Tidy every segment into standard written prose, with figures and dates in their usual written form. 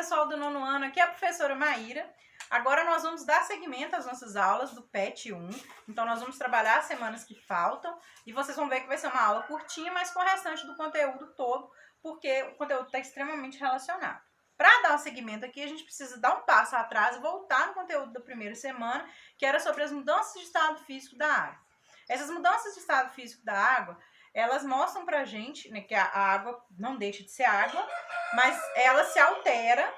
pessoal do nono ano, aqui é a professora Maíra. Agora nós vamos dar seguimento às nossas aulas do PET 1. Então nós vamos trabalhar as semanas que faltam e vocês vão ver que vai ser uma aula curtinha, mas com o restante do conteúdo todo, porque o conteúdo está extremamente relacionado. Para dar o seguimento aqui, a gente precisa dar um passo atrás e voltar no conteúdo da primeira semana, que era sobre as mudanças de estado físico da água. Essas mudanças de estado físico da água, elas mostram pra gente, né, que a água não deixa de ser água, mas ela se altera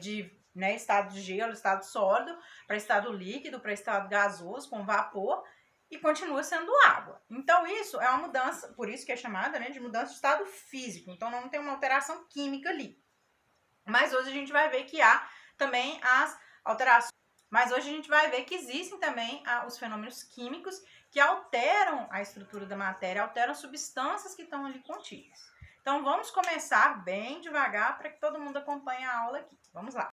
de estado de gelo, estado sólido, para estado líquido, para estado gasoso, com vapor, e continua sendo água. Então, isso é uma mudança, por isso que é chamada, né, de mudança de estado físico. Então, não tem uma alteração química ali. Mas hoje a gente vai ver que há também as alterações. Mas hoje a gente vai ver que existem também os fenômenos químicos que alteram a estrutura da matéria, alteram substâncias que estão ali contidas. Então, vamos começar bem devagar para que todo mundo acompanhe a aula aqui. Vamos lá.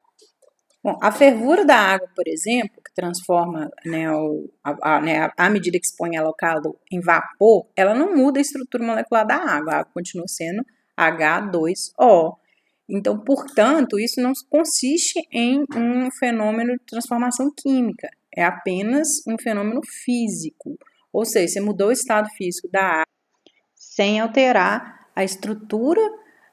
Bom, a fervura da água, por exemplo, que transforma, à medida que expõe ela ao calor em vapor, ela não muda a estrutura molecular da água, a água continua sendo H2O. Então, portanto, isso não consiste em um fenômeno de transformação química, é apenas um fenômeno físico. Ou seja, você mudou o estado físico da água sem alterar a estrutura,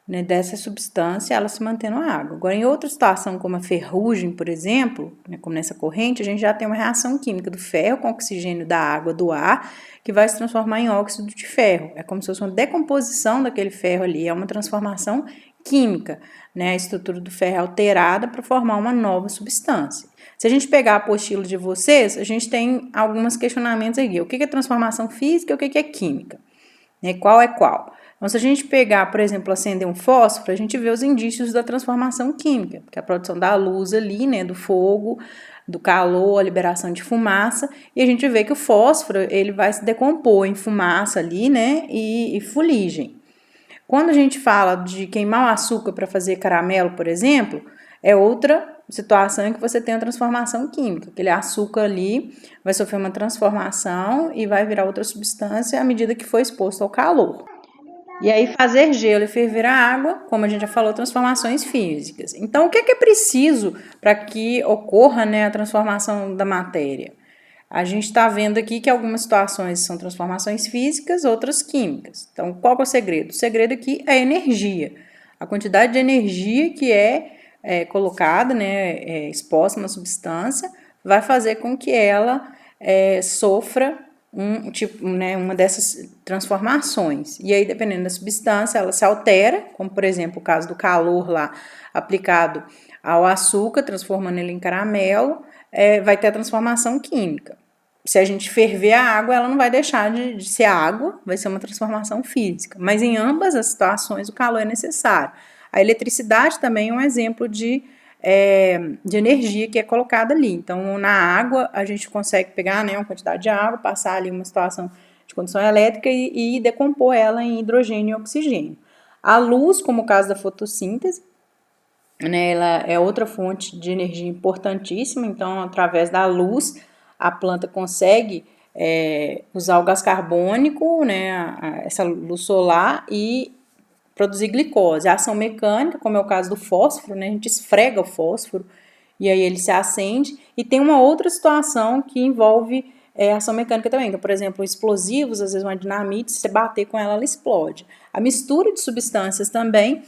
né, dessa substância, ela se mantendo na água. Agora, em outra situação, como a ferrugem, por exemplo, né, como nessa corrente, a gente já tem uma reação química do ferro com oxigênio da água, do ar, que vai se transformar em óxido de ferro. É como se fosse uma decomposição daquele ferro ali, é uma transformação química, né? A estrutura do ferro é alterada para formar uma nova substância. Se a gente pegar a apostila de vocês, a gente tem alguns questionamentos aqui. O que é transformação física e o que é química? Né? Qual é qual? Então, se a gente pegar, por exemplo, acender um fósforo, a gente vê os indícios da transformação química, que é a produção da luz ali, né, do fogo, do calor, a liberação de fumaça, e a gente vê que o fósforo, ele vai se decompor em fumaça ali, né, e fuligem. Quando a gente fala de queimar o açúcar para fazer caramelo, por exemplo, é outra situação em que você tem a transformação química. Aquele açúcar ali vai sofrer uma transformação e vai virar outra substância à medida que for exposto ao calor. E aí fazer gelo e ferver a água, como a gente já falou, transformações físicas. Então, o que é preciso para que ocorra, né, a transformação da matéria? A gente está vendo aqui que algumas situações são transformações físicas, outras químicas. Então, qual é o segredo? O segredo aqui é a energia. A quantidade de energia que é colocada, né, exposta na substância, vai fazer com que ela sofra uma dessas transformações. E aí, dependendo da substância, ela se altera, como por exemplo o caso do calor lá aplicado ao açúcar, transformando ele em caramelo, vai ter a transformação química. Se a gente ferver a água, ela não vai deixar de ser água, vai ser uma transformação física. Mas em ambas as situações, o calor é necessário. A eletricidade também é um exemplo de energia que é colocada ali. Então, na água, a gente consegue pegar, né, uma quantidade de água, passar ali uma situação de condução elétrica e decompor ela em hidrogênio e oxigênio. A luz, como o caso da fotossíntese, né, ela é outra fonte de energia importantíssima. Então, através da luz, a planta consegue usar o gás carbônico, né, essa luz solar, e produzir glicose. A ação mecânica, como é o caso do fósforo, né, a gente esfrega o fósforo e aí ele se acende. E tem uma outra situação que envolve ação mecânica também, que, por exemplo, explosivos, às vezes uma dinamite, se você bater com ela, ela explode. A mistura de substâncias também,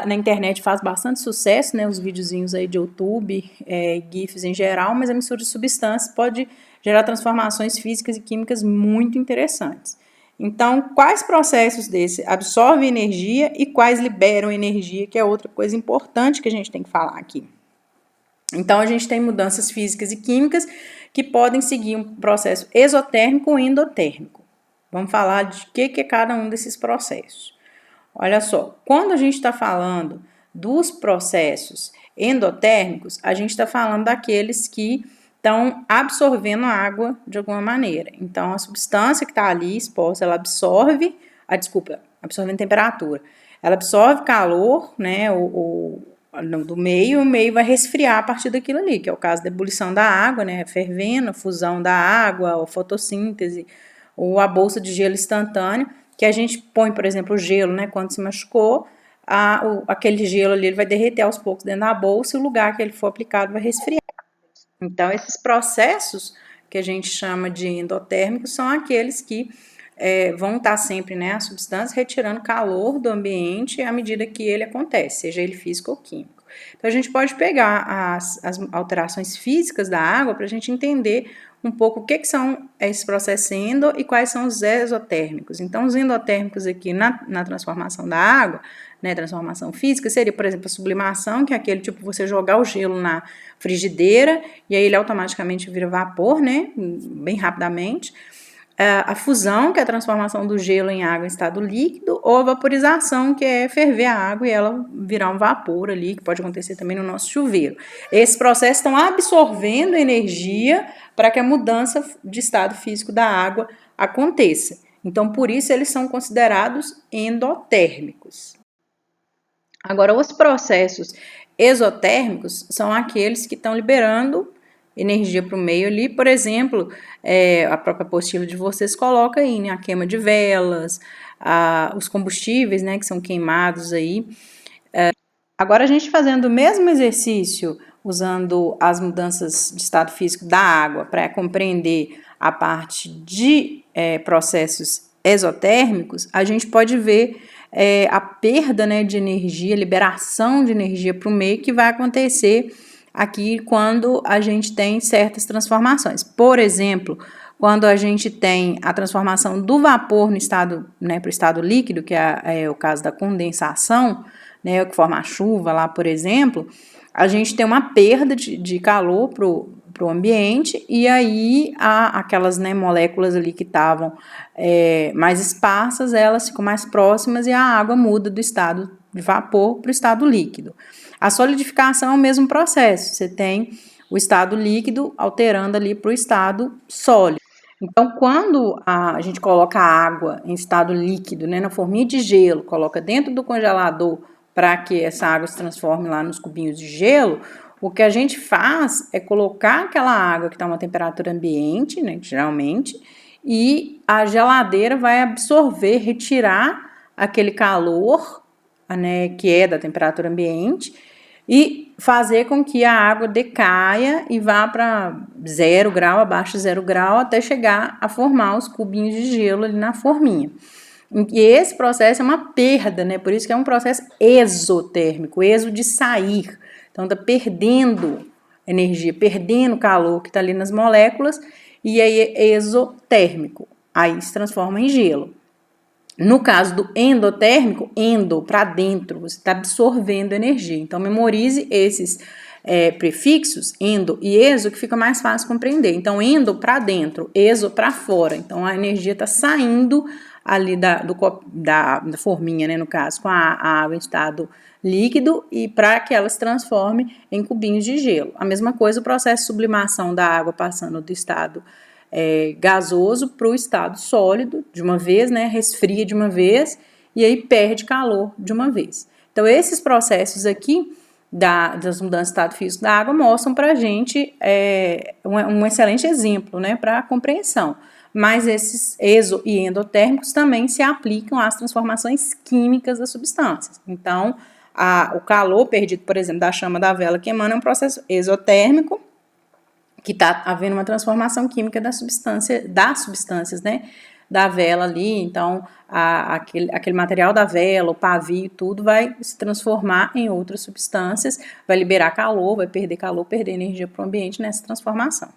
na internet faz bastante sucesso, né, os videozinhos aí de YouTube, GIFs em geral, mas a mistura de substâncias pode gerar transformações físicas e químicas muito interessantes. Então, quais processos desses absorvem energia e quais liberam energia, que é outra coisa importante que a gente tem que falar aqui. Então, a gente tem mudanças físicas e químicas que podem seguir um processo exotérmico ou endotérmico. Vamos falar de que é cada um desses processos. Olha só, quando a gente está falando dos processos endotérmicos, a gente está falando daqueles que estão absorvendo água de alguma maneira. Então, a substância que está ali exposta, ela absorve, absorvendo temperatura. Ela absorve calor, né, do meio, e o meio vai resfriar a partir daquilo ali, que é o caso da ebulição da água, né, fervendo, a fusão da água, a fotossíntese, ou a bolsa de gelo instantâneo, que a gente põe, por exemplo, o gelo, né, quando se machucou, aquele gelo ali ele vai derreter aos poucos dentro da bolsa e o lugar que ele for aplicado vai resfriar. Então, esses processos que a gente chama de endotérmicos são aqueles que vão estar sempre, né, a substância retirando calor do ambiente à medida que ele acontece, seja ele físico ou químico. Então, a gente pode pegar as alterações físicas da água para a gente entender um pouco o que são esses processos endo e quais são os exotérmicos. Então, os endotérmicos aqui na transformação da água, né, transformação física, seria, por exemplo, a sublimação, que é aquele tipo você jogar o gelo na frigideira e aí ele automaticamente vira vapor, né, bem rapidamente. A fusão, que é a transformação do gelo em água em estado líquido, ou a vaporização, que é ferver a água e ela virar um vapor ali, que pode acontecer também no nosso chuveiro. Esses processos estão absorvendo energia para que a mudança de estado físico da água aconteça. Então, por isso, eles são considerados endotérmicos. Agora, os processos exotérmicos são aqueles que estão liberando energia para o meio ali, por exemplo, a própria apostila de vocês coloca aí, né, a queima de velas, os combustíveis, né, que são queimados aí. Agora, a gente fazendo o mesmo exercício, usando as mudanças de estado físico da água para compreender a parte de processos exotérmicos, a gente pode ver a perda, né, de energia, liberação de energia para o meio que vai acontecer aqui quando a gente tem certas transformações. Por exemplo, quando a gente tem a transformação do vapor no estado, né, para o estado líquido, que é o caso da condensação, né, que forma a chuva lá, por exemplo, a gente tem uma perda de calor para o ambiente, e aí aquelas, né, moléculas ali que estavam mais esparsas, elas ficam mais próximas e a água muda do estado de vapor para o estado líquido. A solidificação é o mesmo processo, você tem o estado líquido alterando ali para o estado sólido. Então, quando a gente coloca a água em estado líquido, né, na forminha de gelo, coloca dentro do congelador para que essa água se transforme lá nos cubinhos de gelo, o que a gente faz é colocar aquela água que está a uma temperatura ambiente, né, geralmente, e a geladeira vai absorver, retirar aquele calor, né, que é da temperatura ambiente, e fazer com que a água decaia e vá para 0 grau, abaixo de 0 grau, até chegar a formar os cubinhos de gelo ali na forminha. E esse processo é uma perda, né? Por isso que é um processo exotérmico, exo de sair. Então, tá perdendo energia, perdendo calor que está ali nas moléculas, e aí é exotérmico. Aí se transforma em gelo. No caso do endotérmico, endo, para dentro, você está absorvendo energia. Então, memorize esses prefixos, endo e exo, que fica mais fácil compreender. Então, endo para dentro, exo para fora. Então, a energia está saindo ali da forminha, né, no caso, com a água em estado líquido, e para que ela se transforme em cubinhos de gelo. A mesma coisa o processo de sublimação da água passando do estado gasoso para o estado sólido de uma vez, né, resfria de uma vez e aí perde calor de uma vez. Então, esses processos aqui das mudanças de estado físico da água mostram para a gente um excelente exemplo, né, para a compreensão. Mas esses exo- e endotérmicos também se aplicam às transformações químicas das substâncias. Então, o calor perdido, por exemplo, da chama da vela queimando é um processo exotérmico, que está havendo uma transformação química das substâncias, né, da vela ali. Então, aquele material da vela, o pavio, tudo vai se transformar em outras substâncias, vai liberar calor, vai perder calor, perder energia para o ambiente nessa transformação.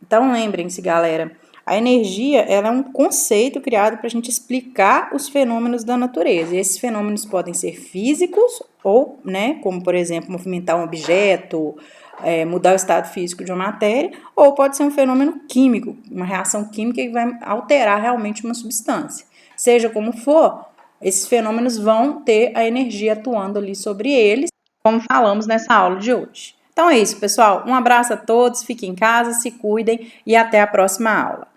Então, lembrem-se, galera, a energia ela é um conceito criado para a gente explicar os fenômenos da natureza. E esses fenômenos podem ser físicos ou, né, como, por exemplo, movimentar um objeto, mudar o estado físico de uma matéria, ou pode ser um fenômeno químico, uma reação química que vai alterar realmente uma substância. Seja como for, esses fenômenos vão ter a energia atuando ali sobre eles, como falamos nessa aula de hoje. Então é isso, pessoal. Um abraço a todos, fiquem em casa, se cuidem e até a próxima aula.